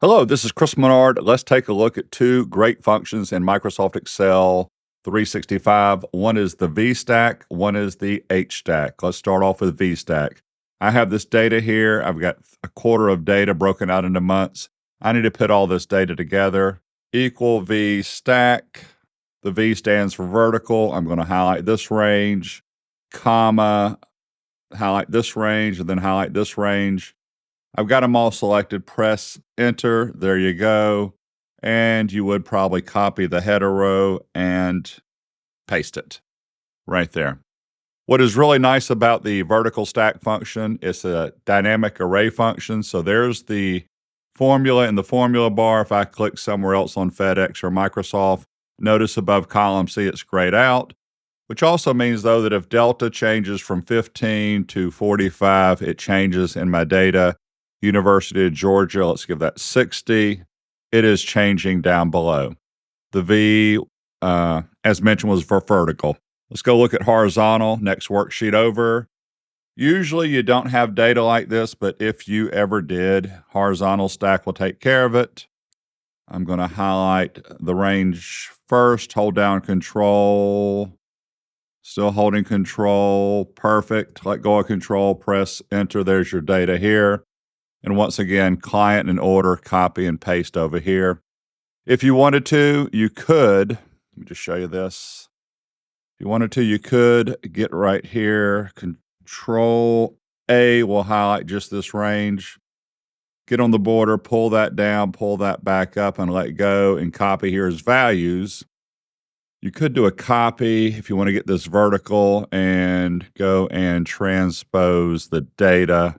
Hello, this is Chris Menard. Let's take a look at two great functions in Microsoft Excel 365. One is the VSTACK, one is the HSTACK. Let's start off with VSTACK. I have this data here. I've got a quarter of data broken out into months. I need to put all this data together. Equal VSTACK. The V stands for vertical. I'm going to highlight this range, comma, highlight this range, and then highlight this range. I've got them all selected. Press enter. There you go. And you would probably copy the header row and paste it right there. What is really nice about the vertical stack function is a dynamic array function. So there's the formula in the formula bar. If I click somewhere else on FedEx or Microsoft, notice above column C it's grayed out, which also means, though, that if delta changes from 15 to 45, it changes in my data. University of Georgia, let's give that 60. It is changing down below. The V, as mentioned, was for vertical. Let's go look at horizontal, next worksheet over. Usually you don't have data like this, but if you ever did, horizontal stack will take care of it. I'm going to highlight the range first, hold down control, still holding control, perfect. Let go of control, press enter, there's your data here. And once again, client and order, copy and paste over here. If you wanted to, you could, let me just show you this. If you wanted to, you could get right here. Control A will highlight just this range. Get on the border, pull that down, pull that back up and let go and copy here as values. You could do a copy if you want to get this vertical and go and transpose the data.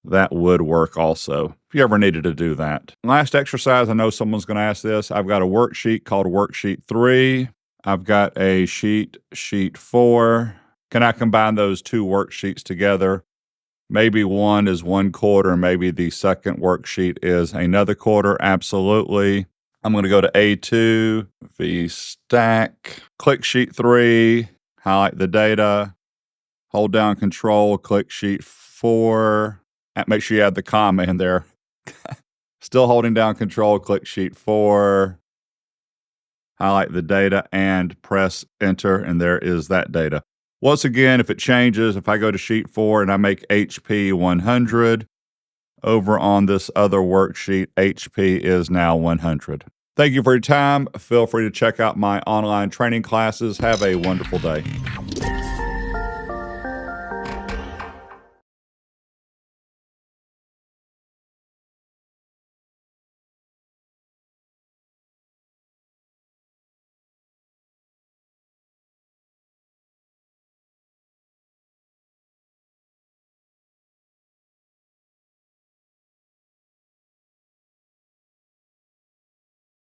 That would work also, if you ever needed to do that. Last exercise, I know someone's going to ask this. I've got a worksheet called Worksheet 3. I've got a sheet 4. Can I combine those two worksheets together? Maybe one is one quarter, maybe the second worksheet is another quarter. Absolutely. I'm going to go to A2, VStack, click sheet 3, highlight the data, hold down control, click sheet 4. Make sure you add the comma in there. Still holding down control, click sheet 4, highlight the data and press enter, and there is that data. Once again, if it changes, if I go to sheet 4 and I make HP 100, over on this other worksheet, HP is now 100. Thank you for your time. Feel free to check out my online training classes. Have a wonderful day.